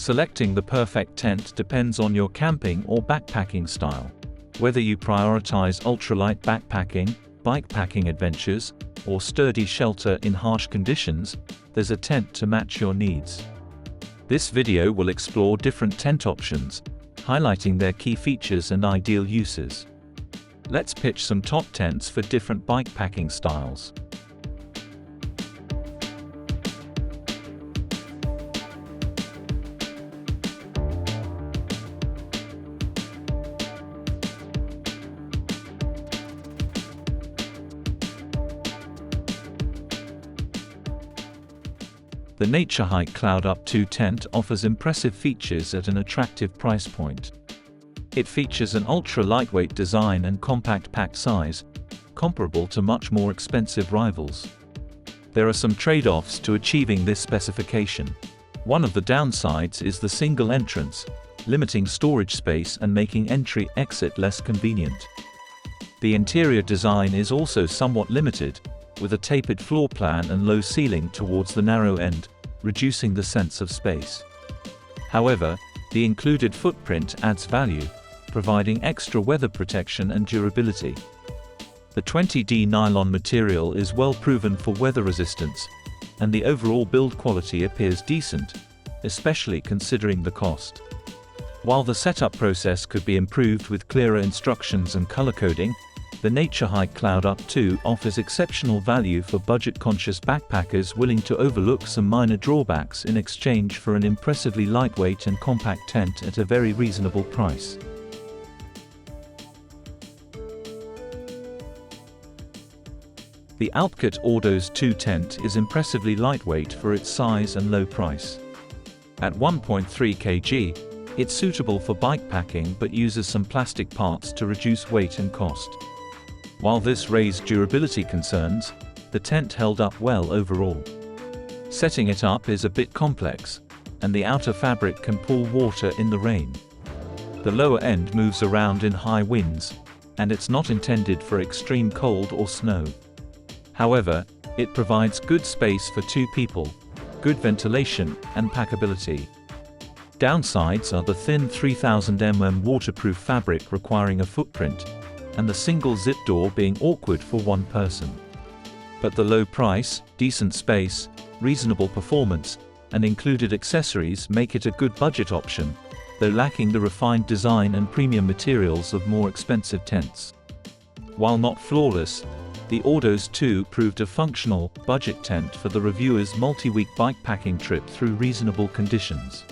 Selecting the perfect tent depends on your camping or backpacking style. Whether you prioritize ultralight backpacking, bikepacking adventures, or sturdy shelter in harsh conditions, there's a tent to match your needs. This video will explore different tent options, highlighting their key features and ideal uses. Let's pitch some top tents for different bikepacking styles. The Naturehike Cloud-Up 2 tent offers impressive features at an attractive price point. It features an ultra-lightweight design and compact pack size, comparable to much more expensive rivals. There are some trade-offs to achieving this specification. One of the downsides is the single entrance, limiting storage space and making entry-exit less convenient. The interior design is also somewhat limited, with a tapered floor plan and low ceiling towards the narrow end, reducing the sense of space. However, the included footprint adds value, providing extra weather protection and durability. The 20D nylon material is well proven for weather resistance, and the overall build quality appears decent, especially considering the cost. While the setup process could be improved with clearer instructions and color coding, the Naturehike Cloud-Up 2 offers exceptional value for budget-conscious backpackers willing to overlook some minor drawbacks in exchange for an impressively lightweight and compact tent at a very reasonable price. The Alpkit Ordos 2 tent is impressively lightweight for its size and low price. At 1.3 kg, it's suitable for bikepacking but uses some plastic parts to reduce weight and cost. While this raised durability concerns, the tent held up well overall. Setting it up is a bit complex, and the outer fabric can pull water in the rain. The lower end moves around in high winds, and it's not intended for extreme cold or snow. However, it provides good space for 2 people, good ventilation, and packability. Downsides are the thin 3000 mm waterproof fabric requiring a footprint, and the single zip door being awkward for one person. But the low price, decent space, reasonable performance, and included accessories make it a good budget option, though lacking the refined design and premium materials of more expensive tents. While not flawless, the Ordos 2 proved a functional, budget tent for the reviewer's multi-week bikepacking trip through reasonable conditions.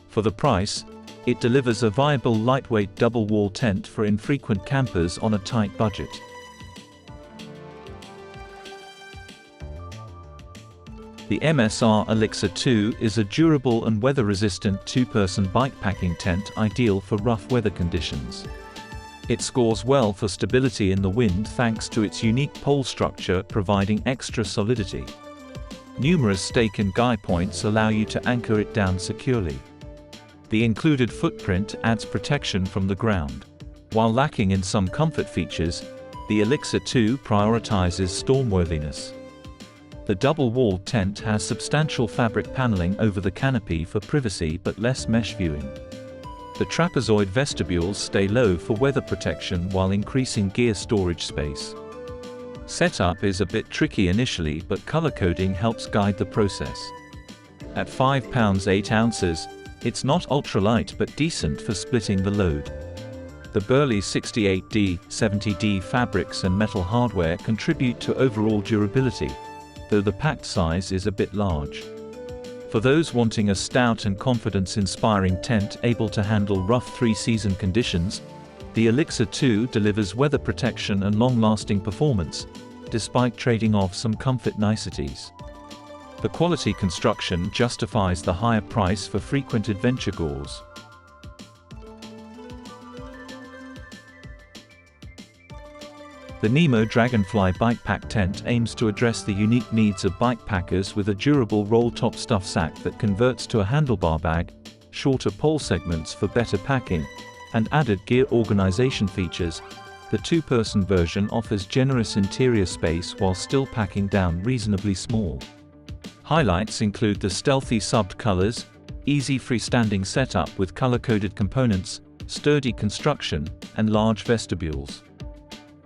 For the price, it delivers a viable lightweight double-wall tent for infrequent campers on a tight budget. The MSR Elixir 2 is a durable and weather-resistant 2-person bikepacking tent ideal for rough weather conditions. It scores well for stability in the wind thanks to its unique pole structure providing extra solidity. Numerous stake and guy points allow you to anchor it down securely. The included footprint adds protection from the ground. While lacking in some comfort features, the Elixir 2 prioritizes stormworthiness. The double-walled tent has substantial fabric paneling over the canopy for privacy but less mesh viewing. The trapezoid vestibules stay low for weather protection while increasing gear storage space. Setup is a bit tricky initially, but color coding helps guide the process. At 5 pounds 8 ounces, it's not ultralight but decent for splitting the load. The burly 68D, 70D fabrics and metal hardware contribute to overall durability, though the packed size is a bit large. For those wanting a stout and confidence-inspiring tent able to handle rough 3-season conditions, the Elixir 2 delivers weather protection and long-lasting performance, despite trading off some comfort niceties. The quality construction justifies the higher price for frequent adventure-goers. The Nemo Dragonfly Bikepack tent aims to address the unique needs of bikepackers with a durable roll-top stuff sack that converts to a handlebar bag, shorter pole segments for better packing, and added gear organization features. The 2-person version offers generous interior space while still packing down reasonably small. Highlights include the stealthy subbed colors, easy freestanding setup with color-coded components, sturdy construction, and large vestibules.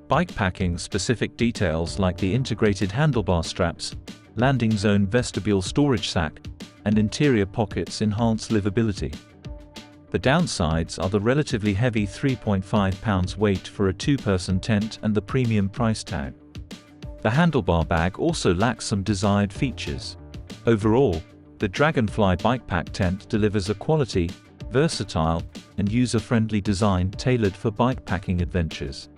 Bikepacking specific details like the integrated handlebar straps, landing zone vestibule storage sack, and interior pockets enhance livability. The downsides are the relatively heavy 3.5 pounds weight for a two-person tent and the premium price tag. The handlebar bag also lacks some desired features. Overall, the Dragonfly Bikepack tent delivers a quality, versatile, and user-friendly design tailored for bikepacking adventures.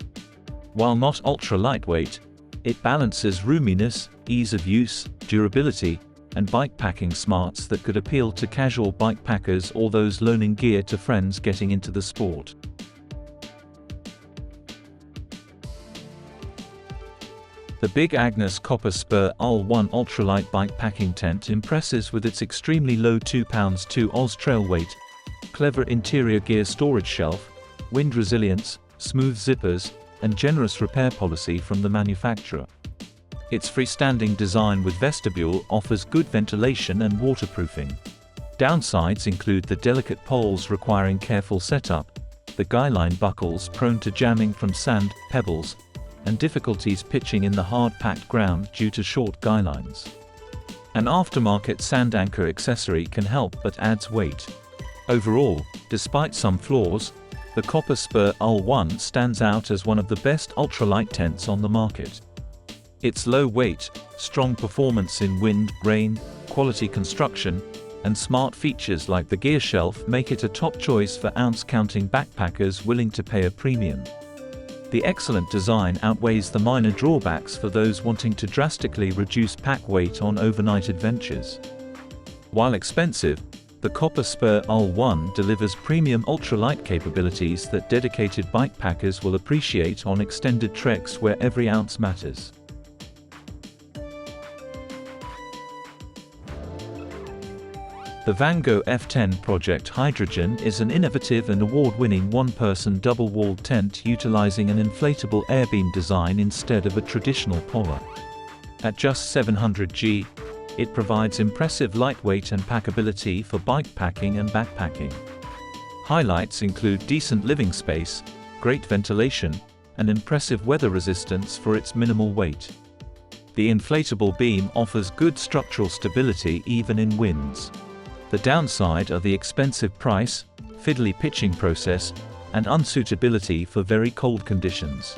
While not ultra-lightweight, it balances roominess, ease of use, durability, and bikepacking smarts that could appeal to casual bikepackers or those loaning gear to friends getting into the sport. The Big Agnes Copper Spur UL1 ultralight bikepacking tent impresses with its extremely low 2 pounds 2 Oz trail weight, clever interior gear storage shelf, wind resilience, smooth zippers, and generous repair policy from the manufacturer. Its freestanding design with vestibule offers good ventilation and waterproofing. Downsides include the delicate poles requiring careful setup, the guyline buckles prone to jamming from sand, pebbles, and difficulties pitching in the hard-packed ground due to short guylines. An aftermarket sand anchor accessory can help but adds weight. Overall, despite some flaws, the Copper Spur UL1 stands out as one of the best ultralight tents on the market. Its low weight, strong performance in wind, rain, quality construction, and smart features like the gear shelf make it a top choice for ounce-counting backpackers willing to pay a premium. The excellent design outweighs the minor drawbacks for those wanting to drastically reduce pack weight on overnight adventures. While expensive, the Copper Spur UL1 delivers premium ultralight capabilities that dedicated bikepackers will appreciate on extended treks where every ounce matters. The Vango F10 Project Hydrogen is an innovative and award-winning one-person double-walled tent utilizing an inflatable airbeam design instead of a traditional polar. At just 700 g, it provides impressive lightweight and packability for bikepacking and backpacking. Highlights include decent living space, great ventilation, and impressive weather resistance for its minimal weight. The inflatable beam offers good structural stability even in winds. The downside are the expensive price, fiddly pitching process, and unsuitability for very cold conditions.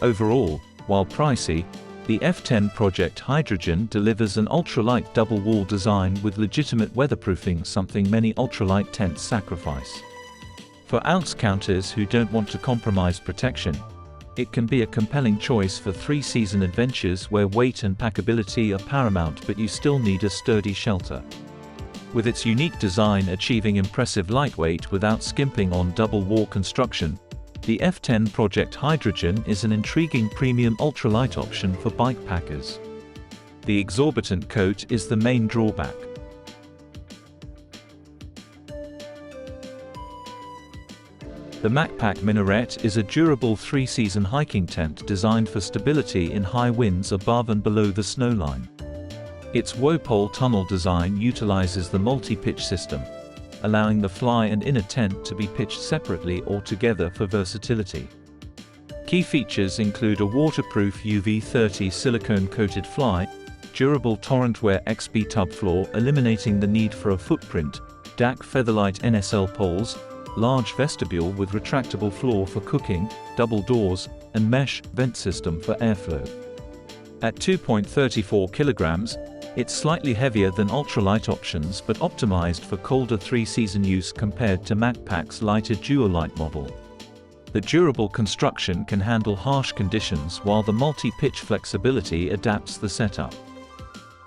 Overall, while pricey, the F10 Project Hydrogen delivers an ultralight double-wall design with legitimate weatherproofing, something many ultralight tents sacrifice. For ounce counters who don't want to compromise protection, it can be a compelling choice for three-season adventures where weight and packability are paramount but you still need a sturdy shelter. With its unique design achieving impressive lightweight without skimping on double-wall construction, the F10 Project Hydrogen is an intriguing premium ultralight option for bikepackers. The exorbitant coat is the main drawback. The Macpac Minaret is a durable three-season hiking tent designed for stability in high winds above and below the snowline. Its woe-pole tunnel design utilizes the multi-pitch system, allowing the fly and inner tent to be pitched separately or together for versatility. Key features include a waterproof UV30 silicone-coated fly, durable torrent-wear XB tub floor eliminating the need for a footprint, DAC Featherlight NSL poles, large vestibule with retractable floor for cooking, double doors, and mesh vent system for airflow. At 2.34 kilograms, it's slightly heavier than ultralight options but optimized for colder three-season use compared to Macpac's lighter Duolight model. The durable construction can handle harsh conditions while the multi-pitch flexibility adapts the setup.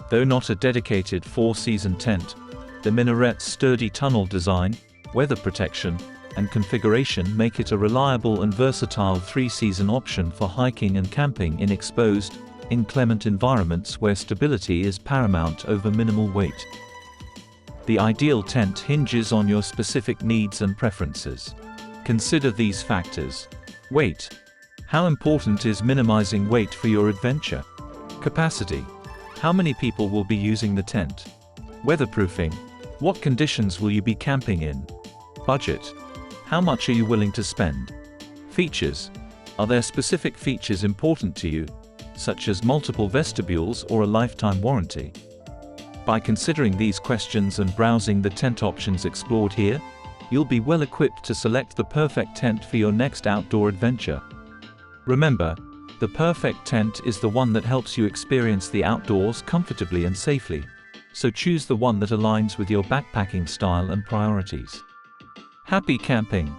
Though not a dedicated four-season tent, the Minaret's sturdy tunnel design, weather protection, and configuration make it a reliable and versatile three-season option for hiking and camping in exposed, inclement environments where stability is paramount over minimal weight. The ideal tent hinges on your specific needs and preferences. Consider these factors. Weight. How important is minimizing weight for your adventure? Capacity. How many people will be using the tent? Weatherproofing. What conditions will you be camping in? Budget. How much are you willing to spend? Features. Are there specific features important to you, such as multiple vestibules or a lifetime warranty? By considering these questions and browsing the tent options explored here, you'll be well equipped to select the perfect tent for your next outdoor adventure. Remember, the perfect tent is the one that helps you experience the outdoors comfortably and safely. So choose the one that aligns with your backpacking style and priorities. Happy camping!